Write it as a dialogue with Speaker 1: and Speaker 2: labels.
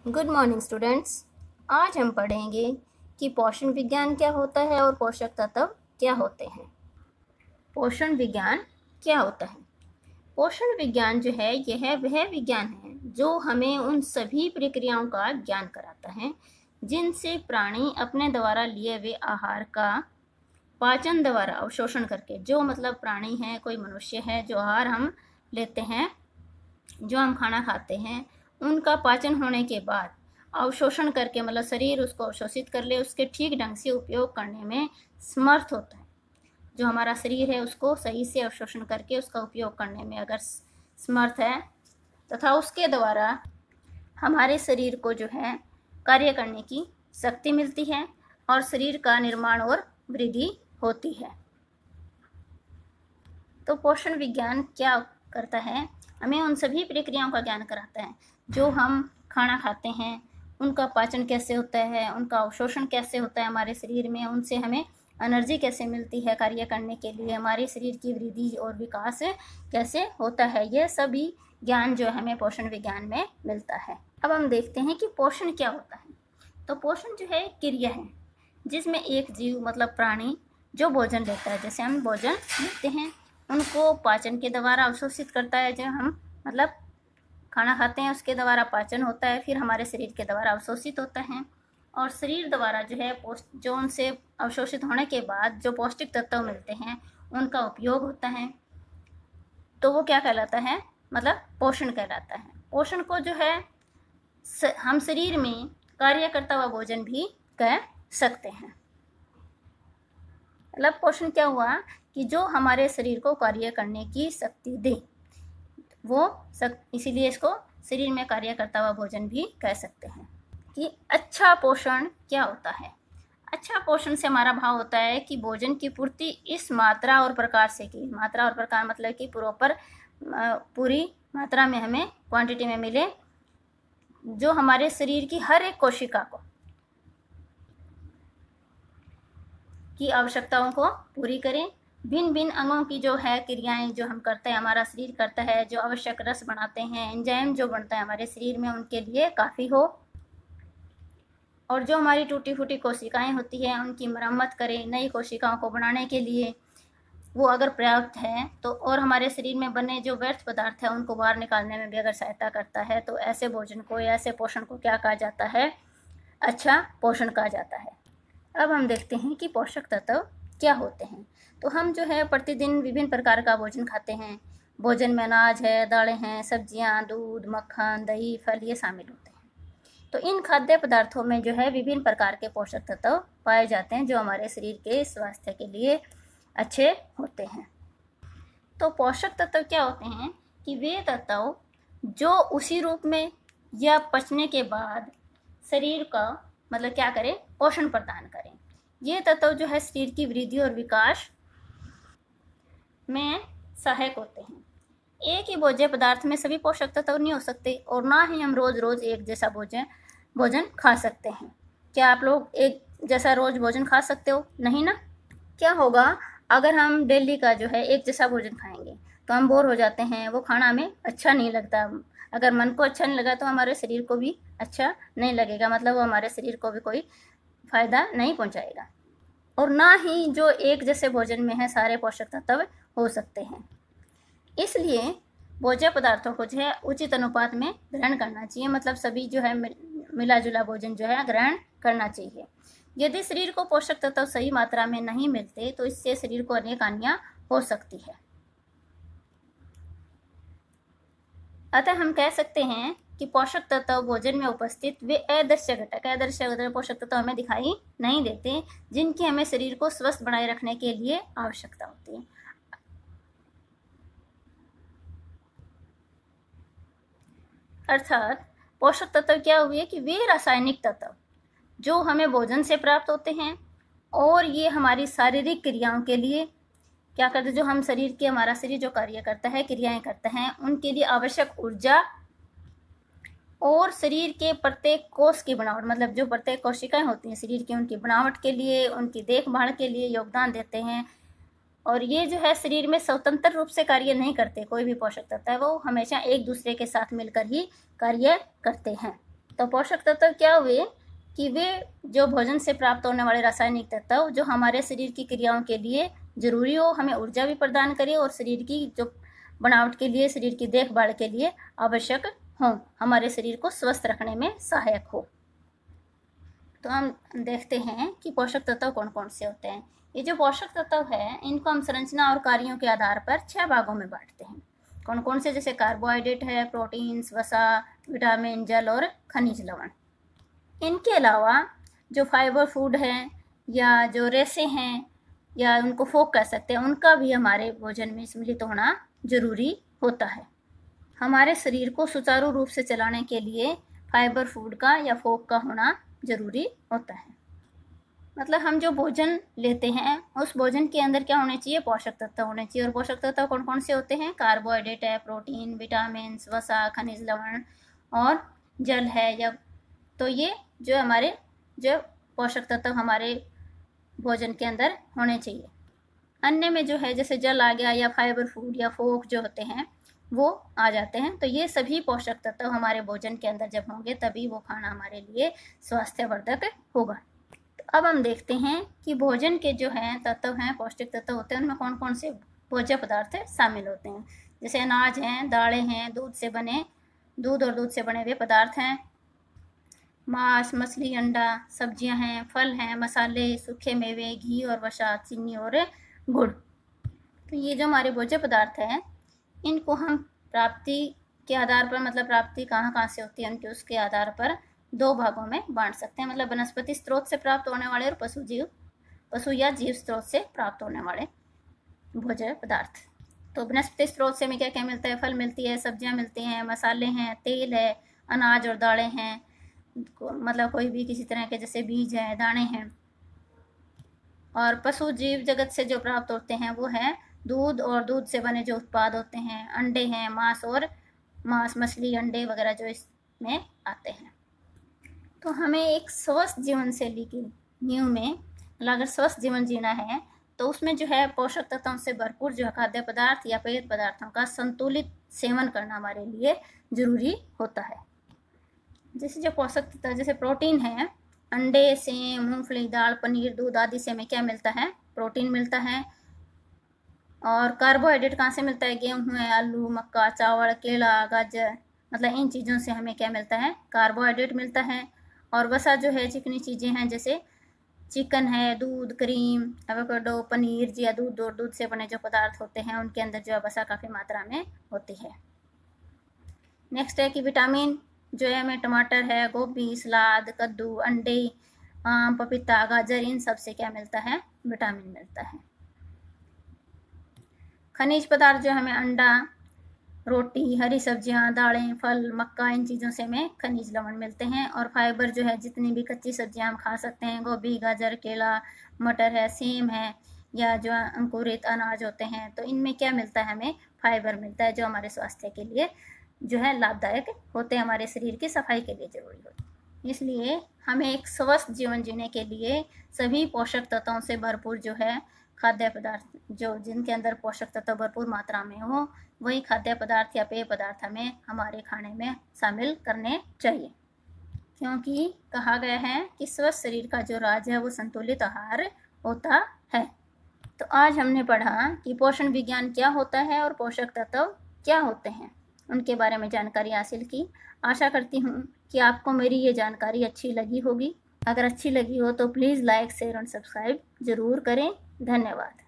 Speaker 1: Good morning students. आज हम पढ़ेंगे कि पोषण विज्ञान क्या होता है और पोषक तत्व क्या होते हैं। पोषण विज्ञान क्या होता है? पोषण विज्ञान जो है यह वह विज्ञान है जो हमें उन सभी प्रक्रियाओं का ज्ञान कराता है जिनसे प्राणी अपने द्वारा लिए हुए आहार का पाचन द्वारा अवशोषण करके, जो मतलब प्राणी है, कोई मनुष्य है, जो आहार हम लेते हैं, जो हम खाना खाते हैं, उनका पाचन होने के बाद अवशोषण करके, मतलब शरीर उसको अवशोषित कर ले, उसके ठीक ढंग से उपयोग करने में समर्थ होता है। जो हमारा शरीर है उसको सही से अवशोषण करके उसका उपयोग करने में अगर समर्थ है तथा उसके द्वारा हमारे शरीर को जो है कार्य करने की शक्ति मिलती है और शरीर का निर्माण और वृद्धि होती है। तो पोषण विज्ञान क्या करता है? हमें उन सभी प्रक्रियाओं का ज्ञान कराता है जो हम खाना खाते हैं, उनका पाचन कैसे होता है, उनका अवशोषण कैसे होता है हमारे शरीर में, उनसे हमें एनर्जी कैसे मिलती है कार्य करने के लिए, हमारे शरीर की वृद्धि और विकास कैसे होता है। यह सभी ज्ञान जो हमें पोषण विज्ञान में मिलता है। अब हम देखते हैं कि पोषण क्या होता है। तो पोषण जो है क्रिया है जिसमें एक जीव मतलब प्राणी जो भोजन लेता है, जैसे हम भोजन लेते हैं, उनको पाचन के द्वारा अवशोषित करता है। जो हम मतलब खाना खाते हैं उसके द्वारा पाचन होता है, फिर हमारे शरीर के द्वारा अवशोषित होता है और शरीर द्वारा जो है जो उनसे अवशोषित होने के बाद जो पौष्टिक तत्व मिलते हैं उनका उपयोग होता है। तो वो क्या कहलाता है? मतलब पोषण कहलाता है। पोषण को जो है हम शरीर में कार्य करता हुआ भोजन भी कह सकते हैं। मतलब पोषण क्या हुआ कि जो हमारे शरीर को कार्य करने की शक्ति दे, वो इसीलिए इसको शरीर में कार्य करता हुआ भोजन भी कह सकते हैं। कि अच्छा पोषण क्या होता है? अच्छा पोषण से हमारा भाव होता है कि भोजन की पूर्ति इस मात्रा और प्रकार से की। मात्रा और प्रकार मतलब कि पूरी मात्रा में हमें क्वांटिटी में मिले, जो हमारे शरीर की हर एक कोशिका को की आवश्यकताओं को पूरी करें। भिन्न भिन्न अंगों की जो है क्रियाएं जो हम करते हैं, हमारा शरीर करता है, जो आवश्यक रस बनाते हैं, एंजाइम जो बनता है हमारे शरीर में, उनके लिए काफ़ी हो। और जो हमारी टूटी फूटी कोशिकाएं होती हैं उनकी मरम्मत करें, नई कोशिकाओं को बनाने के लिए वो अगर पर्याप्त है तो, और हमारे शरीर में बने जो व्यर्थ पदार्थ है उनको बाहर निकालने में भी अगर सहायता करता है, तो ऐसे भोजन को या ऐसे पोषण को क्या कहा जाता है? अच्छा पोषण कहा जाता है। अब हम देखते हैं कि पोषक तत्व क्या होते हैं। तो हम जो है प्रतिदिन विभिन्न प्रकार का भोजन खाते हैं। भोजन में अनाज है, दालें हैं, सब्जियां, दूध, मक्खन, दही, फल ये शामिल होते हैं। तो इन खाद्य पदार्थों में जो है विभिन्न प्रकार के पोषक तत्व पाए जाते हैं जो हमारे शरीर के स्वास्थ्य के लिए अच्छे होते हैं। तो पोषक तत्व क्या होते हैं कि वे तत्व जो उसी रूप में या पचने के बाद शरीर का मतलब क्या करें? पोषण प्रदान करें। ये तत्व जो है शरीर की वृद्धि और विकास में सहायक होते हैं। एक ही भोज्य पदार्थ में सभी पोषक तत्व नहीं हो सकते और ना ही हम रोज रोज एक जैसा भोजन खा सकते हैं। क्या आप लोग एक जैसा रोज भोजन खा सकते हो? नहीं ना। क्या होगा अगर हम डेली का जो है एक जैसा भोजन खाएंगे तो हम बोर हो जाते हैं, वो खाना हमें अच्छा नहीं लगता। अगर मन को अच्छा नहीं लगा तो हमारे शरीर को भी अच्छा नहीं लगेगा, मतलब वो हमारे शरीर को भी कोई फायदा नहीं पहुंचाएगा। और ना ही जो एक जैसे भोजन में है सारे पोषक तत्व हो सकते हैं। इसलिए भोज्य पदार्थों को जो है उचित अनुपात में ग्रहण करना चाहिए, मतलब सभी जो है मिला जुला भोजन जो है ग्रहण करना चाहिए। यदि शरीर को पोषक तत्व सही मात्रा में नहीं मिलते तो इससे शरीर को अनेक हानियां हो सकती है। अतः हम कह सकते हैं कि पोषक तत्व भोजन में उपस्थित वे अदृश्य घटक पोषक तत्व हमें दिखाई नहीं देते, जिनकी हमें शरीर को स्वस्थ बनाए रखने के लिए आवश्यकता होती है। अर्थात पोषक तत्व क्या हुए कि वे रासायनिक तत्व जो हमें भोजन से प्राप्त होते हैं और ये हमारी शारीरिक क्रियाओं के लिए क्या करते हैं, जो हम शरीर के हमारा शरीर जो कार्य करता है, क्रियाएं करता है, उनके लिए आवश्यक ऊर्जा और शरीर के प्रत्येक कोष की बनावट, मतलब जो प्रत्येक कोशिकाएं होती हैं शरीर की, उनकी बनावट के लिए, उनकी देखभाल के लिए योगदान देते हैं। और ये जो है शरीर में स्वतंत्र रूप से कार्य नहीं करते। कोई भी पोषक तत्व है वो हमेशा एक दूसरे के साथ मिलकर ही कार्य करते हैं। तो पोषक तत्व क्या हुए कि वे जो भोजन से प्राप्त होने वाले रासायनिक तत्व जो हमारे शरीर की क्रियाओं के लिए जरूरी हो, हमें ऊर्जा भी प्रदान करे और शरीर की जो बनावट के लिए, शरीर की देखभाल के लिए आवश्यक हो, हमारे शरीर को स्वस्थ रखने में सहायक हो। तो हम देखते हैं कि पोषक तत्व कौन कौन से होते हैं। ये जो पोषक तत्व है इनको हम संरचना और कार्यों के आधार पर 6 भागों में बांटते हैं। कौन कौन से? जैसे कार्बोहाइड्रेट है, प्रोटीन्स, वसा, विटामिन, जल और खनिज लवण। इनके अलावा जो फाइबर फूड है या जो रेसे हैं या उनको फोक कह सकते हैं, उनका भी हमारे भोजन में सम्मिलित होना जरूरी होता है। हमारे शरीर को सुचारू रूप से चलाने के लिए फाइबर फूड का या फोक का होना जरूरी होता है। मतलब हम जो भोजन लेते हैं उस भोजन के अंदर क्या होने चाहिए? पोषक तत्व होने चाहिए। और पोषक तत्व कौन कौन से होते हैं? कार्बोहाइड्रेट है, प्रोटीन, विटामिन, वसा, खनिज लवण और जल है। या तो ये जो हमारे जो पोषक तत्व हमारे भोजन के अंदर होने चाहिए। अन्य में जो है जैसे जल आ गया या फाइबर फूड या फोक जो होते हैं वो आ जाते हैं। तो ये सभी पोषक तत्व हमारे भोजन के अंदर जब होंगे तभी वो खाना हमारे लिए स्वास्थ्यवर्धक होगा। तो अब हम देखते हैं कि भोजन के जो हैं तत्व हैं, पौष्टिक तत्व होते हैं, उनमें कौन कौन से भोज्य पदार्थ शामिल होते हैं। जैसे अनाज हैं, दालें हैं, दूध और दूध से बने हुए पदार्थ हैं, मांस, मछली, अंडा, सब्जियां हैं, फल हैं, मसाले, सूखे मेवे, घी और वसा, चीनी और गुड़। तो ये जो हमारे भोज्य पदार्थ हैं इनको हम प्राप्ति के आधार पर, मतलब प्राप्ति कहाँ से होती है उनके, उसके आधार पर 2 भागों में बांट सकते हैं। मतलब वनस्पति स्रोत से प्राप्त होने वाले और पशु या जीव स्रोत से प्राप्त होने वाले भोज्य पदार्थ। तो वनस्पति स्रोत से हमें क्या क्या मिलता है? फल मिलती है, सब्जियां मिलती हैं, मसाले हैं, तेल है, अनाज और दालें हैं, मतलब कोई भी किसी तरह के जैसे बीज हैं, दाने हैं। और पशु जीव जगत से जो प्राप्त होते हैं वो है दूध और दूध से बने जो उत्पाद होते हैं, अंडे हैं, मांस, मछली, अंडे वगैरह जो इसमें आते हैं। तो हमें एक स्वस्थ जीवन शैली की नींव में अगर स्वस्थ जीवन जीना है तो उसमें जो है पोषक तत्वों से भरपूर जो खाद्य पदार्थ या पेय पदार्थों का संतुलित सेवन करना हमारे लिए जरूरी होता है। जैसे जो पोषक तत्व जैसे प्रोटीन है, अंडे, सेम, मूंगफली, दाल, पनीर, दूध आदि से हमें क्या मिलता है? प्रोटीन मिलता है। और कार्बोहाइड्रेट कहाँ से मिलता है? गेहूँ है, आलू, मक्का, चावल, केला, गाजर, मतलब इन चीज़ों से हमें क्या मिलता है? कार्बोहाइड्रेट मिलता है। और वसा जो है चिकनी चीज़ें हैं, जैसे चिकन है, दूध, क्रीम, एवोकाडो, पनीर या दूध और दूध से बने जो पदार्थ होते हैं उनके अंदर जो है वसा काफ़ी मात्रा में होती है। नेक्स्ट है कि विटामिन जो है हमें टमाटर है, गोभी, सलाद, कद्दू, अंडे, आम, पपीता, गाजर, इन सब से क्या मिलता है? विटामिन मिलता है। खनिज पदार्थ जो हमें अंडा, रोटी, हरी सब्जियां, दालें, फल, मक्का, इन चीज़ों से हमें खनिज लवण मिलते हैं। और फाइबर जो है जितनी भी कच्ची सब्जियां हम खा सकते हैं, गोभी, गाजर, केला, मटर है, सेम है या जो अंकुरित अनाज होते हैं, तो इनमें क्या मिलता है? हमें फाइबर मिलता है जो हमारे स्वास्थ्य के लिए जो है लाभदायक होते हैं, हमारे शरीर की सफाई के लिए जरूरी होते हैं। इसलिए हमें एक स्वस्थ जीवन जीने के लिए सभी पोषक तत्वों से भरपूर जो है खाद्य पदार्थ जो जिनके अंदर पोषक तत्व भरपूर मात्रा में हो वही खाद्य पदार्थ या पेय पदार्थ हमें हमारे खाने में शामिल करने चाहिए। क्योंकि कहा गया है कि स्वस्थ शरीर का जो राज है वो संतुलित आहार होता है। तो आज हमने पढ़ा कि पोषण विज्ञान क्या होता है और पोषक तत्व क्या होते हैं, उनके बारे में जानकारी हासिल की। आशा करती हूँ कि आपको मेरी ये जानकारी अच्छी लगी होगी। अगर अच्छी लगी हो तो प्लीज़ लाइक, शेयर और सब्सक्राइब ज़रूर करें। धन्यवाद।